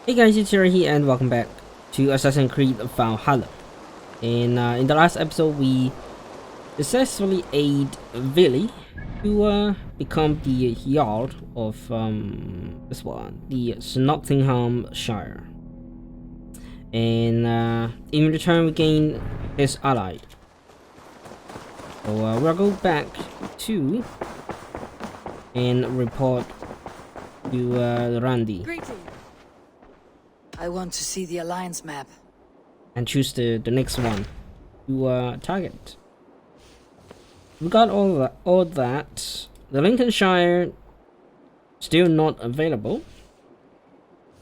Hey guys, it's Terry here and welcome back to Assassin's Creed Valhalla. In the last episode, we successfully aid Vili to become the Jarl of this one, the Nottinghamshire. And in return, we gain his ally. So we'll go back to and report to Randy. Greetings. I want to see the Alliance map. And choose the next one to target. We got all that. The Lincolnshire still not available,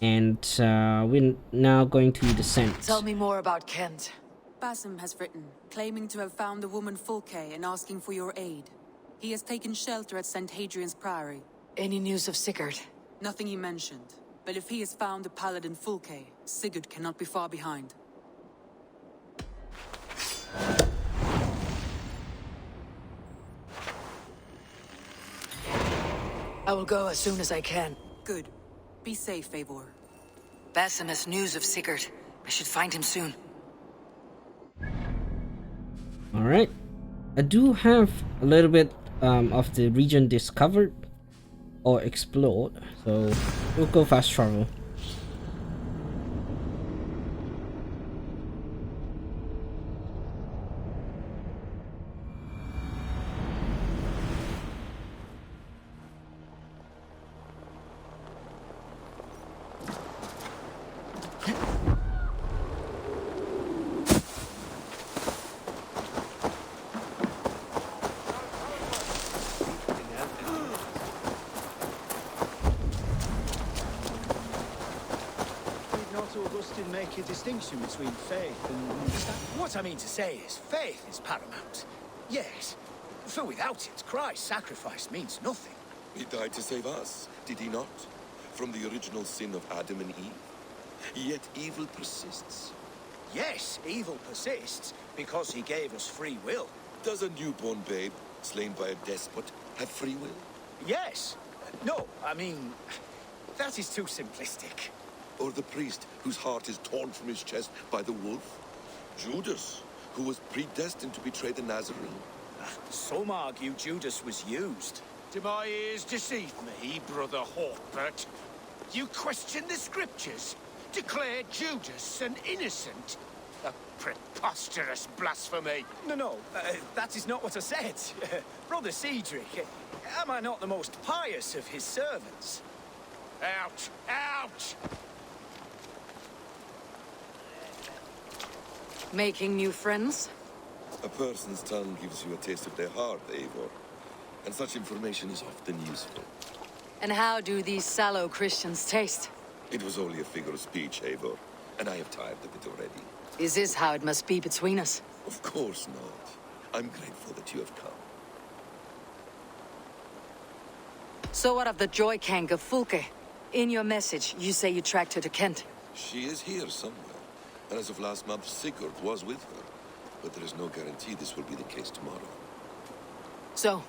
and we're now going to descend. Tell me more about Kent. BASIM has written, claiming to have found the woman Fulke and asking for your aid. He has taken shelter at St. Hadrian's Priory. Any news of Sigurd? Nothing he mentioned. But if he has found the paladin Fulke, Sigurd cannot be far behind. I will go as soon as I can. Good. Be safe, Eivor. Basim has news of Sigurd. I should find him soon. Alright. I do have a little bit of the region discovered or explored, so we'll go fast travel. Make a distinction between faith and... What I mean to say is, faith is paramount. Yes, for without it, Christ's sacrifice means nothing. He died to save us, did he not? From the original sin of Adam and Eve. Yet evil persists. Yes, evil persists, because he gave us free will. Does a newborn babe, slain by a despot, have free will? Yes. No, I mean, that is too simplistic. Or the priest whose heart is torn from his chest by the wolf? Judas, who was predestined to betray the Nazarene? Some argue Judas was used. Do my ears deceive me, Brother Hawkbert? You question the scriptures? Declare Judas an innocent? A preposterous blasphemy! No, that is not what I said. Brother Cedric, am I not the most pious of his servants? Out! Out! Making new friends? A person's tongue gives you a taste of their heart, Eivor. And such information is often useful. And how do these sallow Christians taste? It was only a figure of speech, Eivor. And I have tired of it already. Is this how it must be between us? Of course not. I'm grateful that you have come. So what of the Joy Kank of Fulke? In your message, you say you tracked her to Kent. She is here somewhere. And as of last month, Sigurd was with her. But there is no guarantee this will be the case tomorrow. So,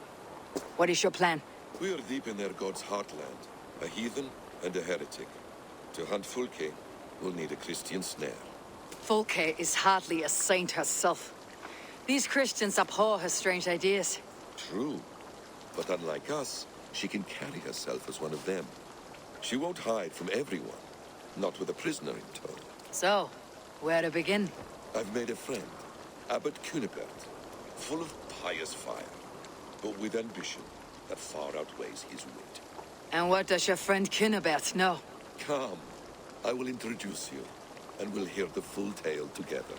what is your plan? We are deep in their god's heartland. A heathen and a heretic. To hunt Fulke, we'll need a Christian snare. Fulke is hardly a saint herself. These Christians abhor her strange ideas. True. But unlike us, she can carry herself as one of them. She won't hide from everyone. Not with a prisoner in tow. So, where to begin? I've made a friend, Abbot Cunibert, full of pious fire, but with ambition that far outweighs his wit. And what does your friend Cunibert know? Come, I will introduce you, and we'll hear the full tale together.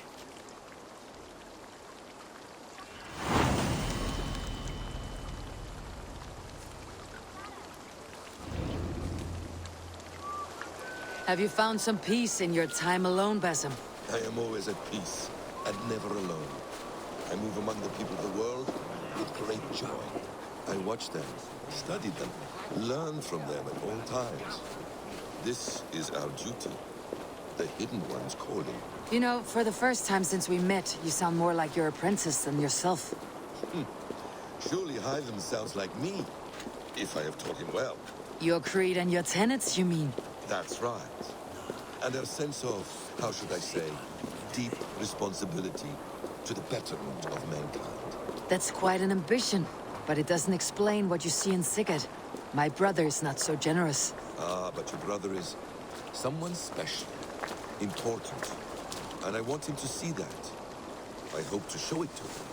Have you found some peace in your time alone, Basim? I am always at peace, and never alone. I move among the people of the world with great joy. I watch them, study them, learn from them at all times. This is our duty, the Hidden One's calling. You know, for the first time since we met, you sound more like your apprentice than yourself. Surely Hyland sounds like me, if I have taught him well. Your creed and your tenets, you mean? That's right. And a sense of, how should I say, deep responsibility to the betterment of mankind. That's quite an ambition, but it doesn't explain what you see in Sigurd. My brother is not so generous. Ah, but your brother is someone special, important. And I want him to see that. I hope to show it to him.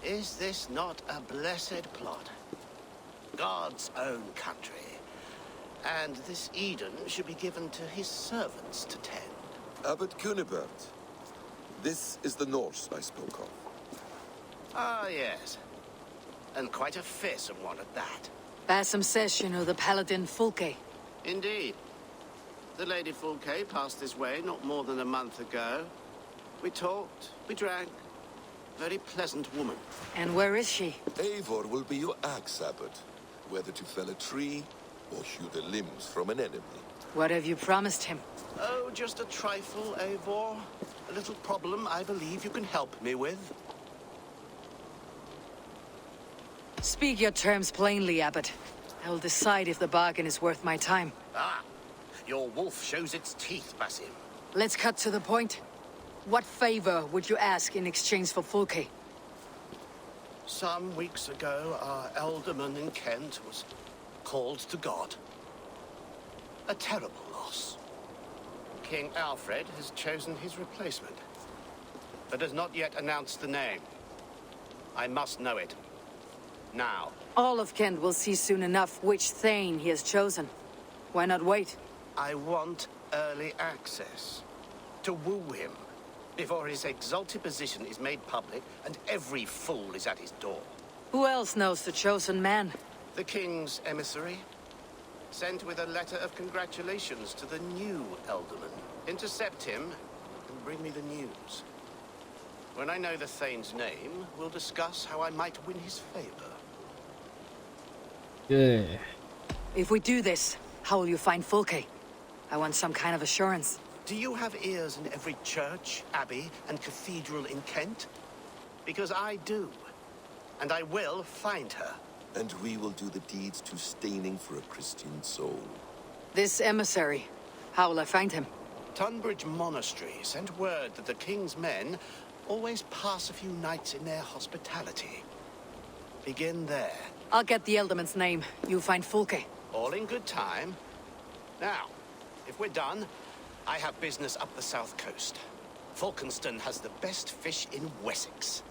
Is this not a blessed plot? God's own country. And this Eden should be given to his servants to tend. Abbot Cunibert. This is the Norse I spoke of. Ah, yes. And quite a fearsome one at that. BASIM says you know the paladin Fulke. Indeed. The Lady Fulke passed this way not more than a month ago. We talked, we drank. Very pleasant woman. And where is she? Eivor will be your axe, Abbot. Whether to fell a tree or hew the limbs from an enemy. What have you promised him? Oh, just a trifle, Eivor. A little problem I believe you can help me with. Speak your terms plainly, Abbot. I will decide if the bargain is worth my time. Ah, your wolf shows its teeth, Basim. Let's cut to the point. What favor would you ask in exchange for Fulke? Some weeks ago, our alderman in Kent was called to God. A terrible loss. King Alfred has chosen his replacement, but has not yet announced the name. I must know it. Now. All of Kent will see soon enough which Thane he has chosen. Why not wait? I want early access. To woo him, before his exalted position is made public and every fool is at his door. Who else knows the chosen man? The king's emissary, sent with a letter of congratulations to the new alderman. Intercept him and bring me the news. When I know the Thane's name, we'll discuss how I might win his favor. Yeah. If we do this, how will you find Fulke? I want some kind of assurance. Do you have ears in every church, abbey, and cathedral in Kent? Because I do. And I will find her. And we will do the deeds to staining for a Christian soul. This emissary, how will I find him? Tunbridge Monastery sent word that the king's men always pass a few nights in their hospitality. Begin there. I'll get the Elderman's name. You find Fulke. All in good time. Now, if we're done, I have business up the south coast. Falkenston has the best fish in Wessex.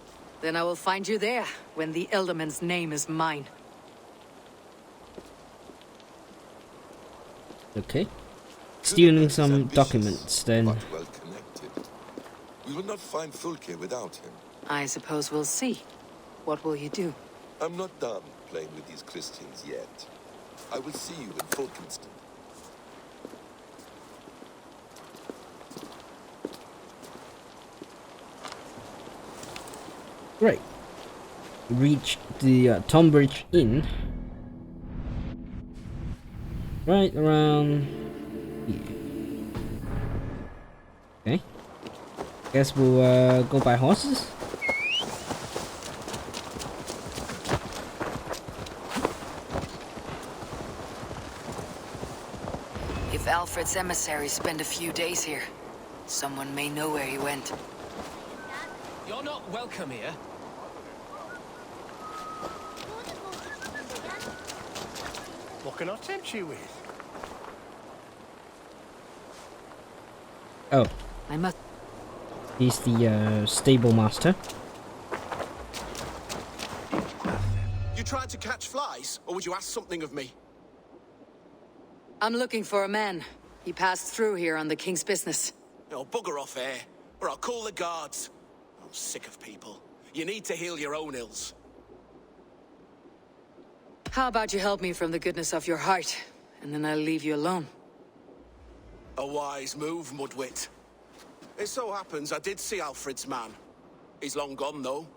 Then I will find you there, when the Elderman's name is mine. Okay. Stealing some documents, then. But well connected. We will not find Fulke without him. I suppose we'll see. What will you do? I'm not done playing with these Christians yet. I will see you in Falkenston. Great. Reach the Tonbridge Inn. Right around here. Okay. Guess we'll go by horses. If Alfred's emissaries spend a few days here, someone may know where he went. You're not welcome here. What can I tempt you with? Oh, I must... he's the stable master. You tried to catch flies, or would you ask something of me? I'm looking for a man. He passed through here on the king's business. Oh, bugger off here, or I'll call the guards. I'm sick of people. You need to heal your own ills. How about you help me from the goodness of your heart, and then I'll leave you alone. A wise move, Mudwit. It so happens I did see Alfred's man. He's long gone, though.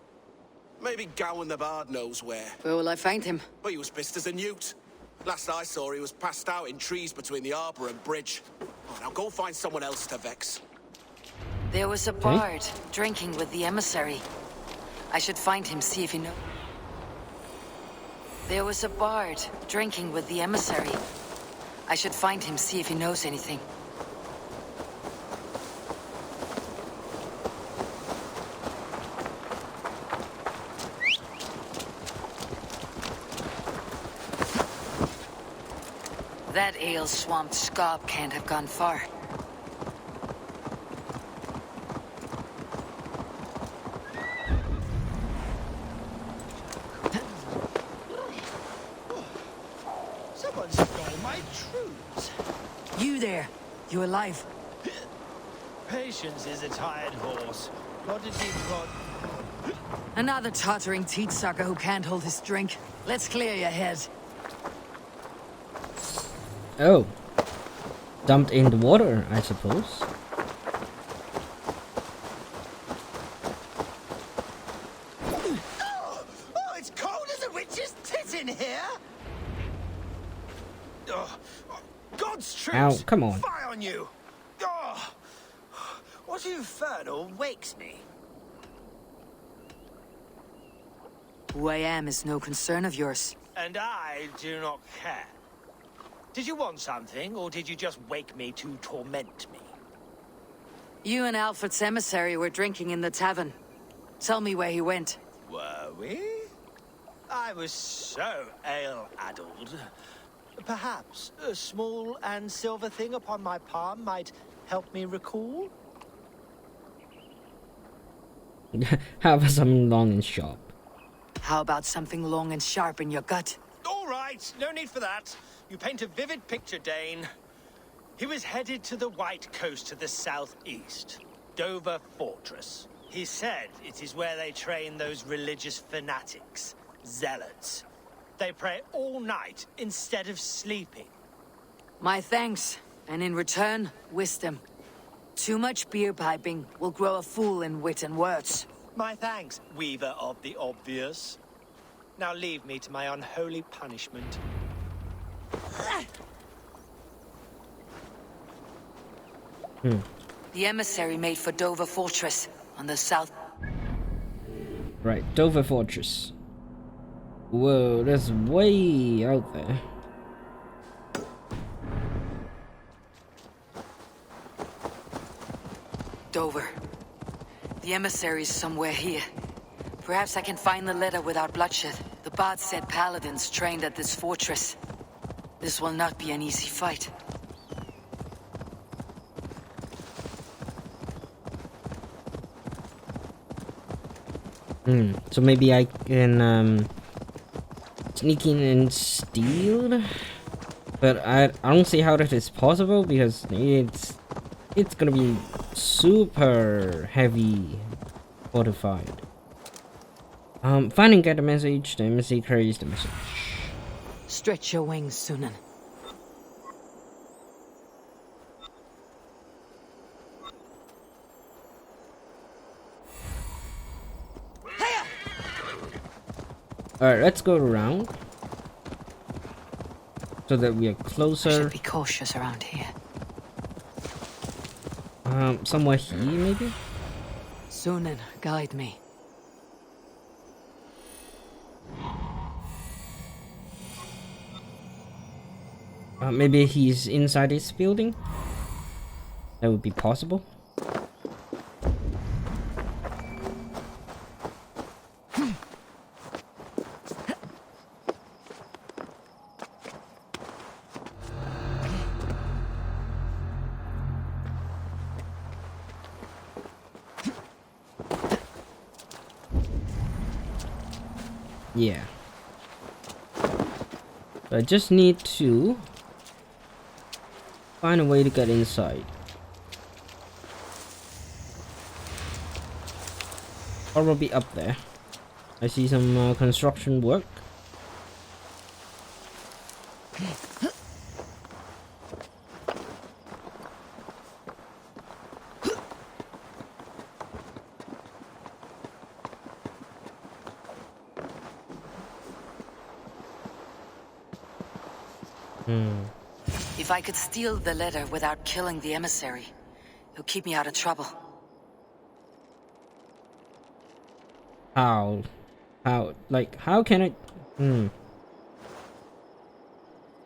Maybe Gowan the Bard knows where. Where will I find him? But he was pissed as a newt. Last I saw, he was passed out in trees between the arbor and bridge. Oh, now go find someone else to vex. There was a bard drinking with the emissary. I should find him, see if he knows. There was a bard drinking with the emissary. I should find him, see if he knows anything. That ale-swamped scob can't have gone far. Someone stole my truths. You there! You alive? Patience is a tired horse. Prodigy prod. Another tottering teat sucker who can't hold his drink. Let's clear your head. Oh. Dumped in the water, I suppose. Oh, it's cold as a witch's tit in here! Oh, God's truth! Ow, come on. Fire on you! Oh, what infernal wakes me? Who I am is no concern of yours. And I do not care. Did you want something, or did you just wake me to torment me? You and Alfred's emissary were drinking in the tavern. Tell me where he went. Were we? I was so ale-addled. Perhaps a small and silver thing upon my palm might help me recall? How about something long and sharp? How about something long and sharp in your gut? All right, no need for that. You paint a vivid picture, Dane. He was headed to the White Coast to the southeast, Dover Fortress. He said it is where they train those religious fanatics, zealots. They pray all night instead of sleeping. My thanks, and in return, wisdom. Too much beer piping will grow a fool in wit and words. My thanks, weaver of the obvious. Now leave me to my unholy punishment. The emissary made for Dover Fortress on the south. Right, Dover Fortress. Whoa, that's way out there. Dover. The emissary's somewhere here. Perhaps I can find the letter without bloodshed. The bard said paladins trained at this fortress. This will not be an easy fight. So maybe I can sneak in and steal, but I don't see how that is possible because it's gonna be super heavy fortified. Find and get the message. The embassy carries the message. Stretch your wings, Sunan. Alright, let's go around so that we are I closer. should be cautious around here. Somewhere here, maybe? Sunan, guide me. Maybe he's inside this building? That would be possible. Yeah. I just need to find a way to get inside. Probably up there. I see some construction work. If I could steal the letter without killing the emissary, it'll keep me out of trouble. How? How? Like, how can I?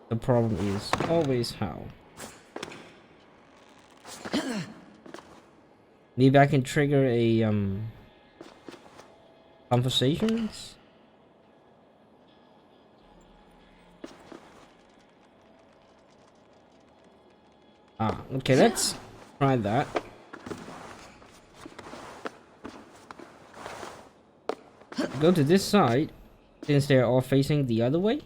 The problem is always how. Maybe I can trigger a conversations. Okay, let's try that. Go to this side since they're all facing the other way.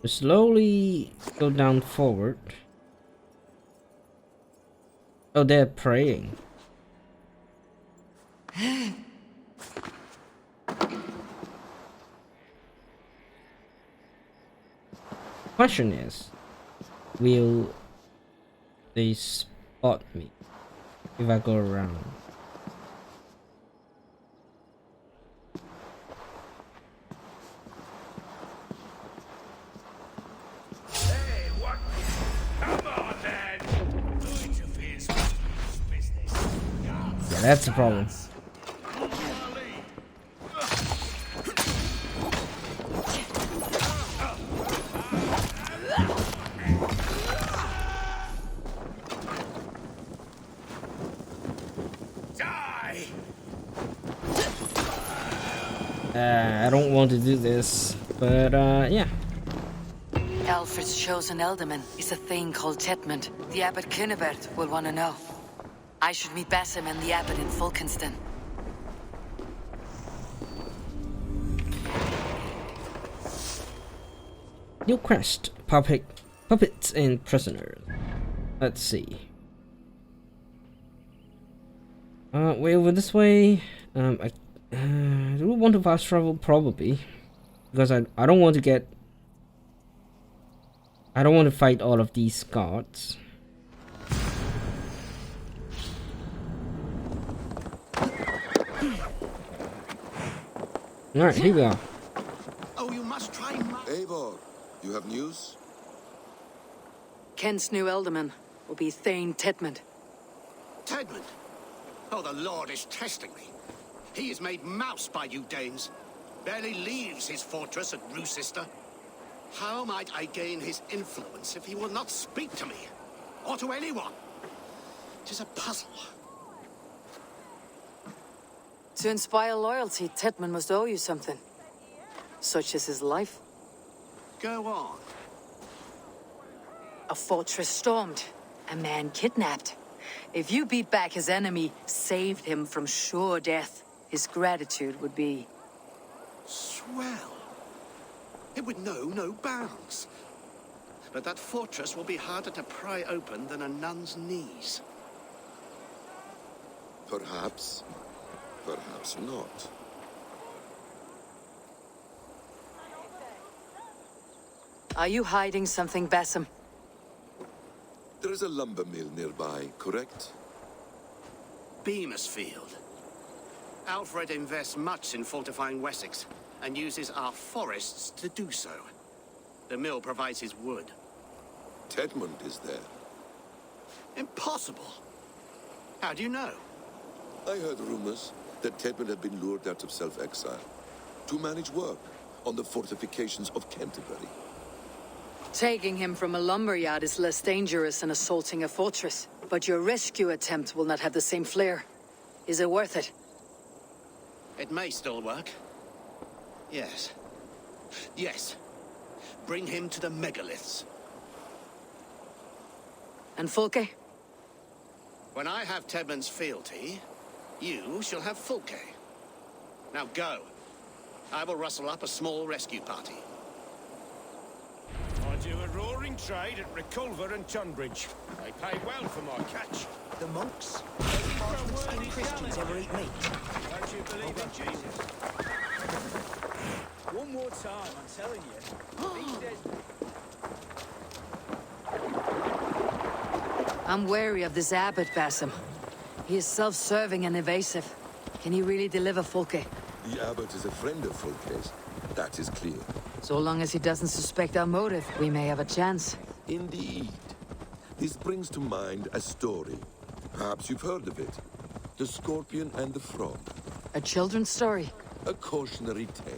Slowly go down forward. Oh, they're praying. Question is, will they spot me if I go around? Yeah, that's the problem. I don't want to do this, but yeah. Alfred's chosen ealdorman is a thing called Tetmund. The Abbot Cynibert will want to know. I should meet BASIM and the Abbot in Fulkenston. New quest: puppets and prisoners. Let's see. Way over this way. I do want to fast travel probably, because I don't want to get. I don't want to fight all of these guards. All right, here we are. Oh, you must try. Eivor, you have news? Kent's new ealdorman will be Thane Tetmund. Tedmund? Oh, the Lord is testing me. He is made mouse by you Danes. Barely leaves his fortress at Roosister. How might I gain his influence if he will not speak to me? Or to anyone? It is a puzzle. To inspire loyalty, Tetmund must owe you something. Such as his life. Go on. A fortress stormed. A man kidnapped. If you beat back his enemy, saved him from sure death, his gratitude would be... Swell. It would know no bounds. But that fortress will be harder to pry open than a nun's knees. Perhaps. Perhaps not. Are you hiding something, BASIM? There is a lumber mill nearby, correct? Beamisfield. Alfred invests much in fortifying Wessex, and uses our forests to do so. The mill provides his wood. Tetmund is there. Impossible! How do you know? I heard rumors that Tetmund had been lured out of self-exile to manage work on the fortifications of Canterbury. Taking him from a lumberyard is less dangerous than assaulting a fortress. But your rescue attempt will not have the same flair. Is it worth it? It may still work. Yes. Yes. Bring him to the megaliths. And Fulke? When I have Tedmund's fealty, you shall have Fulke. Now go. I will rustle up a small rescue party. I do a roaring trade at Reculver and Tunbridge. They pay well for my catch. The monks? Parchment-skinned Christians ever eat meat? Don't you believe in Jesus? One more time, I'm telling you. I'm wary of this abbot, BASIM. He is self-serving and evasive. Can he really deliver Fulke? The abbot is a friend of Fulke's. That is clear. So long as he doesn't suspect our motive, we may have a chance. Indeed. This brings to mind a story. Perhaps you've heard of it. The Scorpion and the Frog. A children's story? A cautionary tale.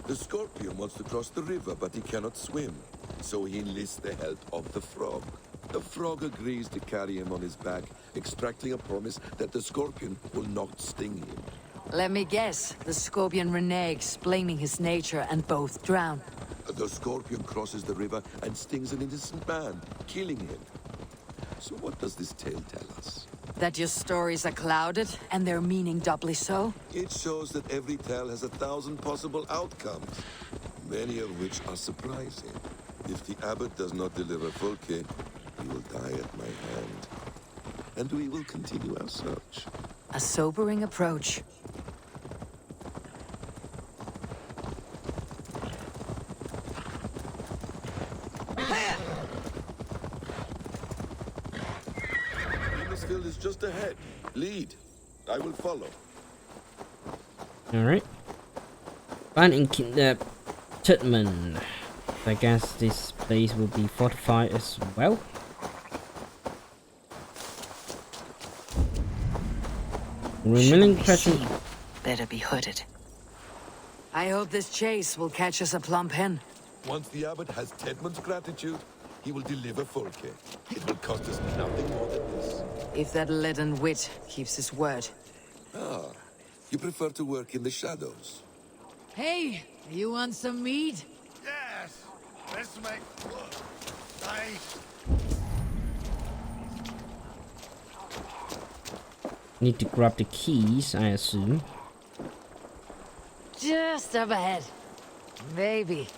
The scorpion wants to cross the river, but he cannot swim. So he enlists the help of the frog. The frog agrees to carry him on his back, extracting a promise that the scorpion will not sting him. Let me guess. The scorpion reneges, blaming his nature, and both drown. The scorpion crosses the river and stings an innocent man, killing him. So what does this tale tell us? That your stories are clouded, and their meaning doubly so? It shows that every tale has 1,000 possible outcomes, many of which are surprising. If the abbot does not deliver Folke, he will die at my hand. And we will continue our search. A sobering approach. Field is just ahead. Lead. I will follow. Alright. Find and kidnap Trident. I guess this place will be fortified as well. Remaining question. Better be hooded. I hope this chase will catch us a plump hen. Once the abbot has Tedmund's gratitude, he will deliver Folke. It will cost us nothing more than this. If that leaden wit keeps his word. Ah, you prefer to work in the shadows. Hey, you want some meat? Yes, let's make work. Need to grab the keys, I assume. Just up ahead. Maybe.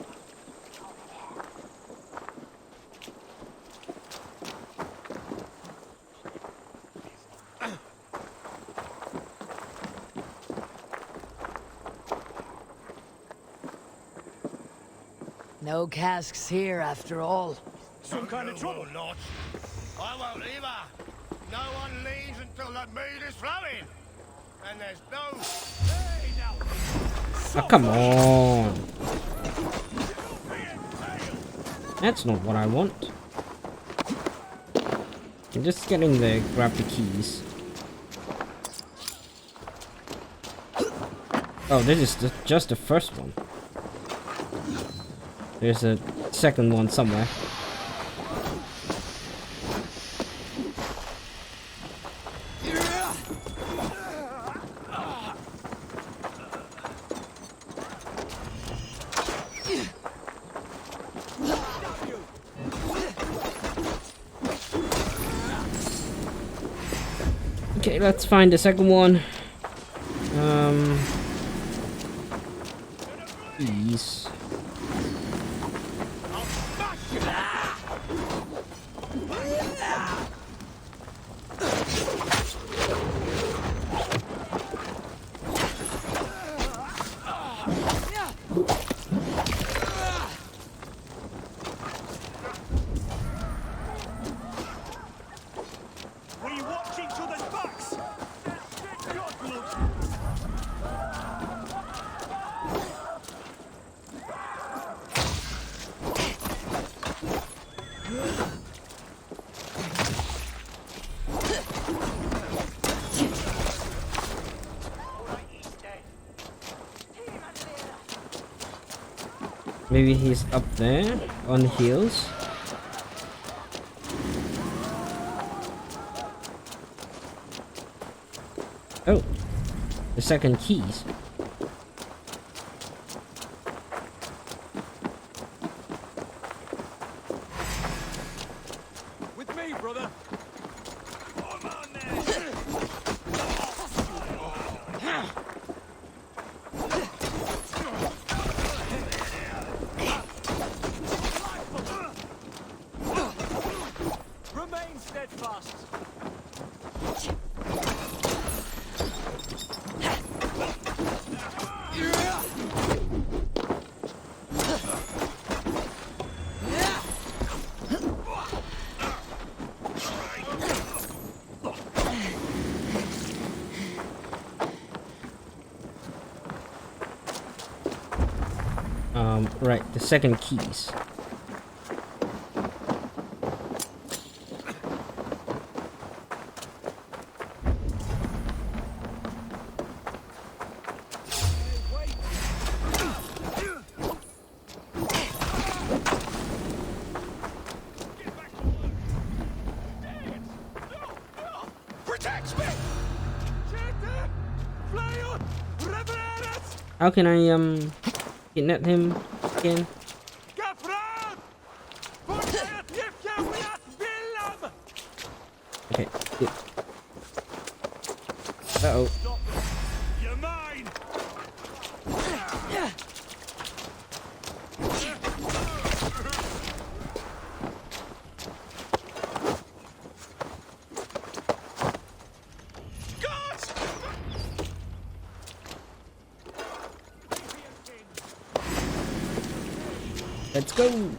No casks here, after all. Some kind of trouble, not. I won't leave her. No one leaves until the meat is flowing. And there's no... Hey, now. Oh, come on. That's not what I want. I'm just getting there, grab the keys. Oh, this is just the first one. There's a second one somewhere. Okay, let's find the second one. Keys. We watch each other's backs. Maybe he's up there on the hills. Oh, the second keys. With me, brother. Come on there. Remain steadfast. Right, the second keys. Protect me! How can I kidnap him again? Okay, good. Uh-oh. You're mine! Let's go.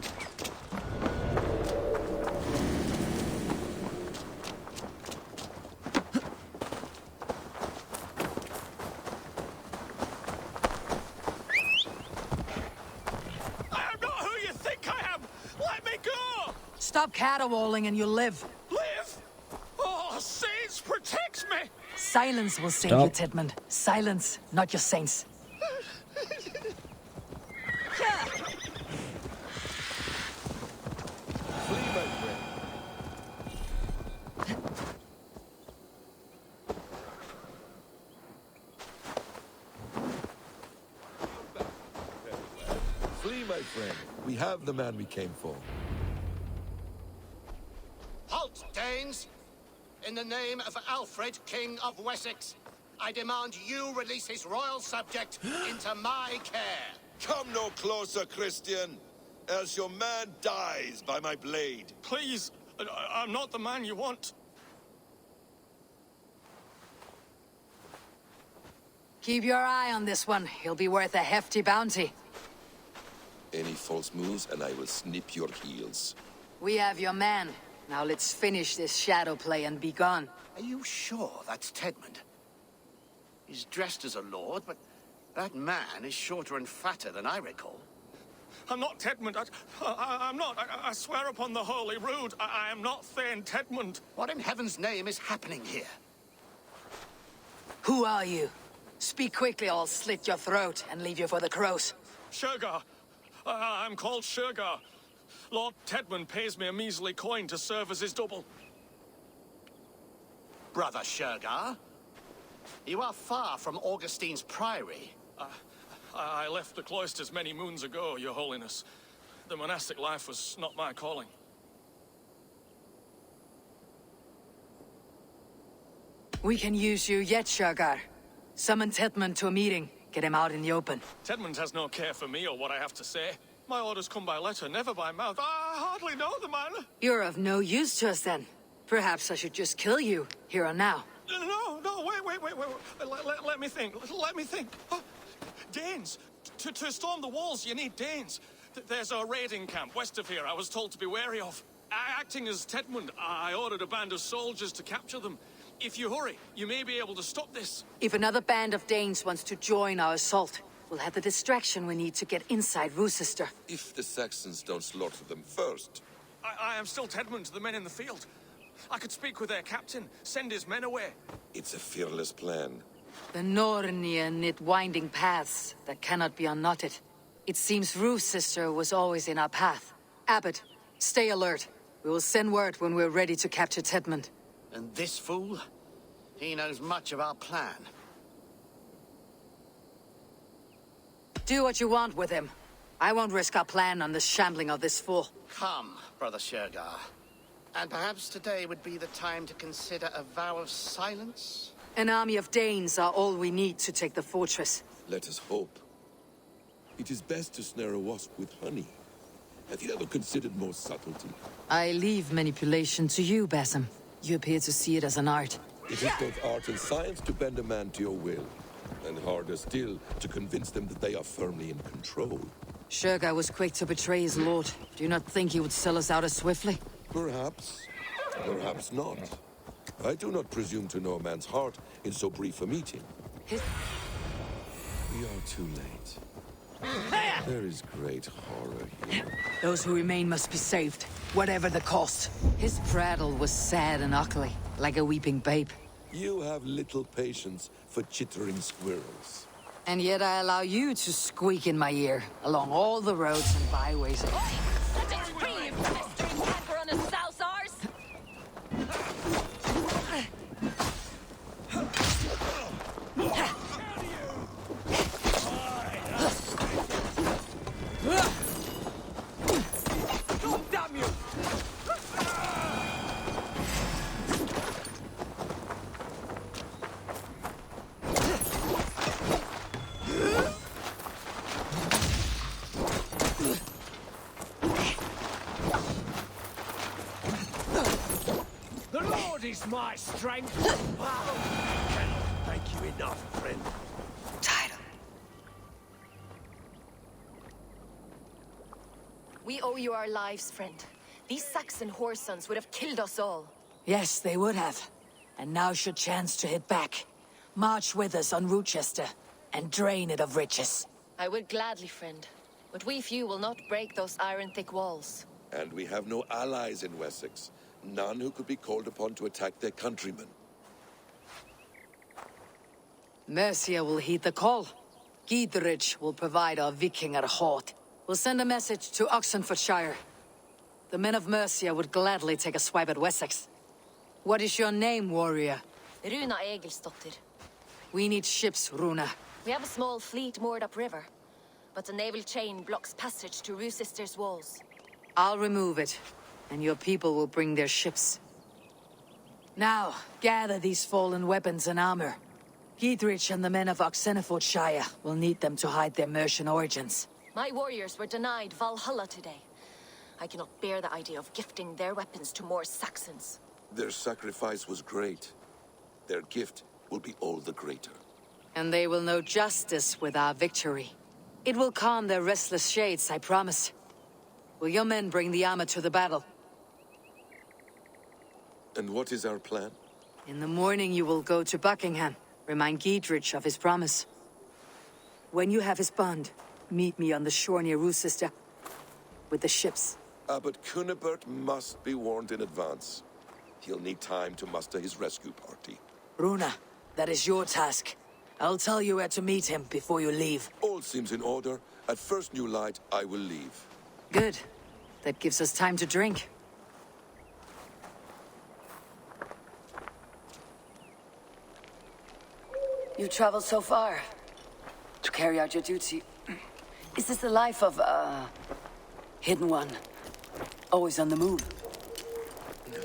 Stop caterwauling and you'll live. Live? Oh, saints protect me! Silence will save Stop. you, Tedmund. Silence, not your saints. Flee, my friend. Flee, my friend. We have the man we came for. Halt, Danes! In the name of Alfred, King of Wessex, I demand you release his royal subject into my care. Come no closer, Christian, else your man dies by my blade. Please, I'm not the man you want. Keep your eye on this one. He'll be worth a hefty bounty. Any false moves, and I will snip your heels. We have your man. Now let's finish this shadow play and be gone. Are you sure that's Tedmund? He's dressed as a lord, but that man is shorter and fatter than I recall. I'm not Tedmund. I'm not. I swear upon the Holy Rood, I am not Thane Tedmund. What in heaven's name is happening here? Who are you? Speak quickly or I'll slit your throat and leave you for the crows. Shergar. I'm called Shergar. Lord Tedmund pays me a measly coin to serve as his double. Brother Shergar? You are far from Augustine's priory. I left the cloisters many moons ago, Your Holiness. The monastic life was not my calling. We can use you yet, Shergar. Summon Tedmund to a meeting. Get him out in the open. Tedmund has no care for me or what I have to say. My orders come by letter, never by mouth. I hardly know the man. You're of no use to us then. Perhaps I should just kill you, here and now. No, wait. Let me think. Let me think. Danes. To storm the walls, you need Danes. There's a raiding camp west of here I was told to be wary of. Acting as Tedmund, I ordered a band of soldiers to capture them. If you hurry, you may be able to stop this. If another band of Danes wants to join our assault, we'll have the distraction we need to get inside Rochester. If the Saxons don't slaughter them first. I am still Tedmund to the men in the field. I could speak with their captain, send his men away. It's a fearless plan. The Nornia knit winding paths that cannot be unknotted. It seems Rochester was always in our path. Abbot, stay alert. We will send word when we're ready to capture Tedmund. And this fool? He knows much of our plan. Do what you want with him. I won't risk our plan on the shambling of this fool. Come, Brother Shergar. And perhaps today would be the time to consider a vow of silence? An army of Danes are all we need to take the fortress. Let us hope. It is best to snare a wasp with honey. Have you ever considered more subtlety? I leave manipulation to you, BASIM. You appear to see it as an art. It is both art and science to bend a man to your will. And harder still, to convince them that they are firmly in control. Shergar was quick to betray his lord. Do you not think he would sell us out as swiftly? Perhaps. Perhaps not. I do not presume to know a man's heart in so brief a meeting. We are too late. There is great horror here. Those who remain must be saved, whatever the cost. His prattle was sad and ugly, like a weeping babe. You have little patience for chittering squirrels. And yet I allow you to squeak in my ear, along all the roads and byways. Such a tree of pestering canker on a souse arse! test my strength. Thank you enough, friend. Title. We owe you our lives, friend. These Saxon whoresons would have killed us all. Yes, they would have. And now's your chance to hit back. March with us on Rochester, and drain it of riches. I would gladly, friend. But we few will not break those iron-thick walls. And we have no allies in Wessex. None who could be called upon to attack their countrymen. Mercia will heed the call. Gidrich will provide our Vikingar halt. We'll send a message to Oxenfordshire. The men of Mercia would gladly take a swipe at Wessex. What is your name, warrior? Runa Egilsdotter. We need ships, Runa. We have a small fleet moored upriver, but the naval chain blocks passage to Rochester's walls. I'll remove it, and your people will bring their ships. Now, gather these fallen weapons and armor. Gidrich and the men of Oxenfordshire will need them to hide their Mercian origins. My warriors were denied Valhalla today. I cannot bear the idea of gifting their weapons to more Saxons. Their sacrifice was great. Their gift will be all the greater. And they will know justice with our victory. It will calm their restless shades, I promise. Will your men bring the armor to the battle? And what is our plan? In the morning you will go to Buckingham, remind Gidrich of his promise. When you have his bond, meet me on the shore near Rochester with the ships. Abbot Cunibert must be warned in advance. He'll need time to muster his rescue party. Runa, that is your task. I'll tell you where to meet him before you leave. All seems in order. At first new light, I will leave. Good. That gives us time to drink. You've traveled so far to carry out your duty. Is this the life of a hidden one? Always on the move? No.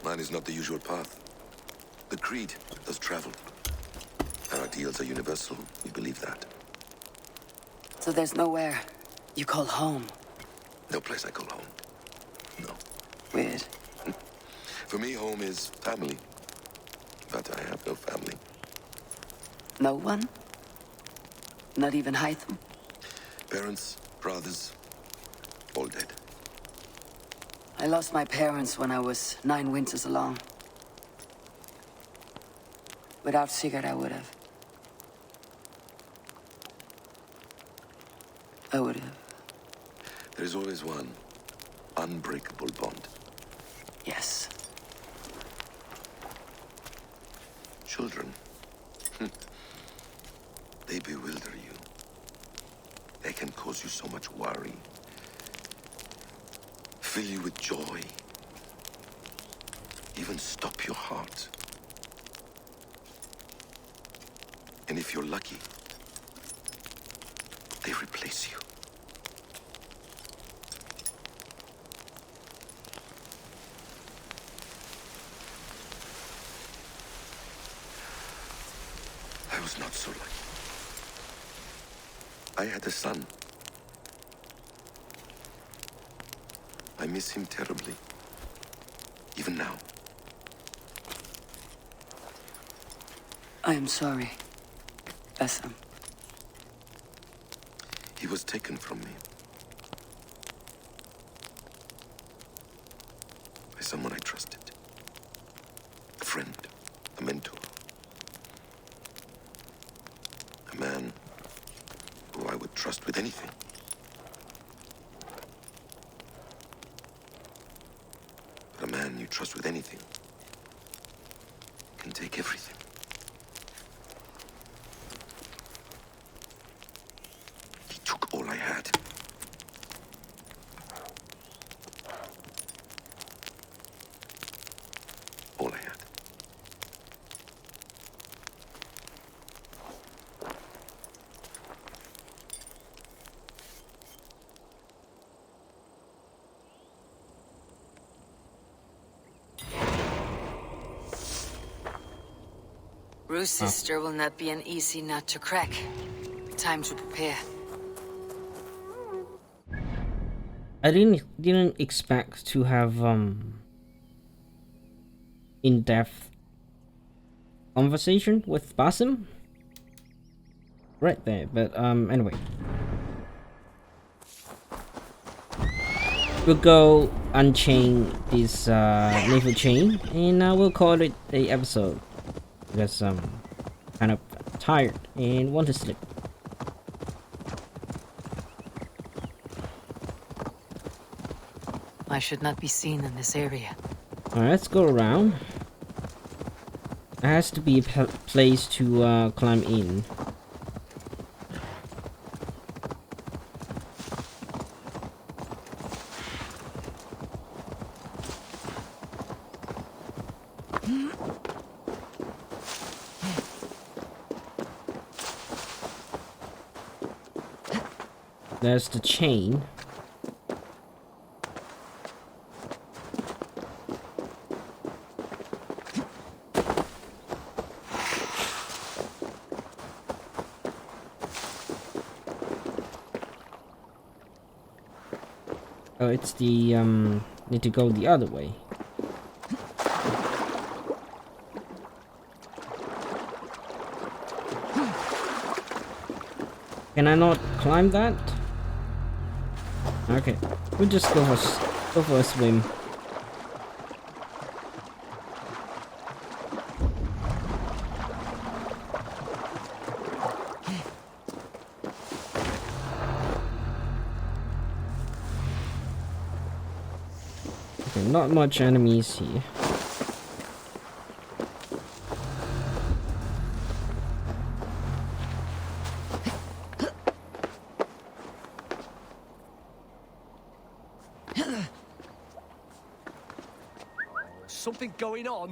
Mine is not the usual path. The Creed does travel. Our ideals are universal. We believe that. So there's nowhere you call home? No place I call home. No. Weird. For me, home is family. But I have no family. No one? Not even Hytham? Parents, brothers, all dead. I lost my parents when I was 9 winters along. Without Sigurd, I would have. There is always one unbreakable bond. Yes. Children. They bewilder you. They can cause you so much worry. Fill you with joy. Even stop your heart. And if you're lucky, they replace you. I was not so lucky. I had a son. I miss him terribly. Even now. I am sorry, BASIM. He was taken from me. By someone I trusted. A friend, a mentor. A man who I would trust with anything. But a man you trust with anything can take everything. He took all I had. All I had. Rochester will not be an easy nut to crack. Time to prepare. I didn't expect to have in-depth conversation with BASIM right there. But anyway, we'll go unchain this naval chain, and we'll call it a episode because I'm kind of tired and want to sleep. I should not be seen in this area. Alright, let's go around. There has to be a place to climb in. There's the chain. Oh, it's the need to go the other way. Can I not climb that? Okay, we'll just go for a swim. Okay, not much enemies here. Something going on?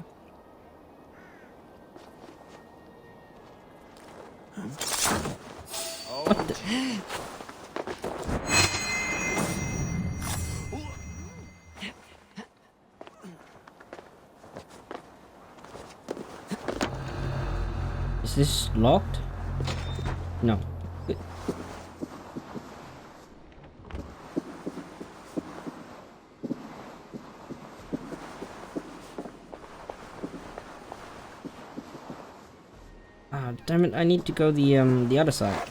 What the? Is this locked? No. Good. Ah, damn it! I need to go the other side.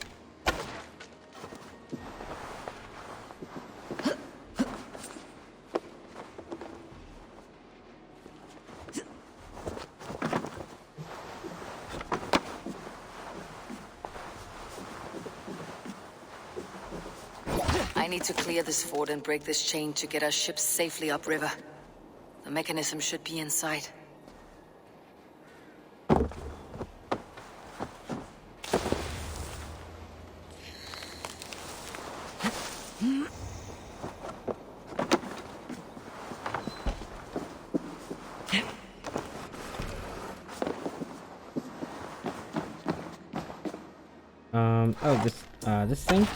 I need to clear this fort and break this chain to get our ships safely upriver. The mechanism should be inside. Oh, this thing?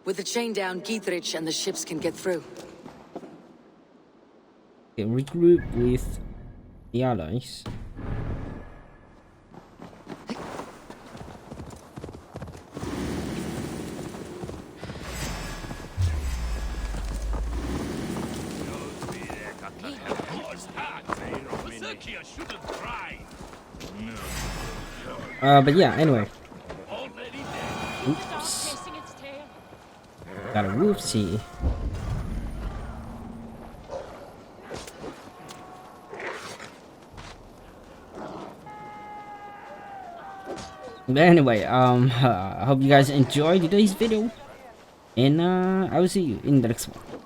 With the chain down, Gietrich and the ships can get through. Okay, regroup with the allies. But yeah, anyway. Oops. Got a whoopsie. But anyway, I hope you guys enjoyed today's video, and I will see you in the next one.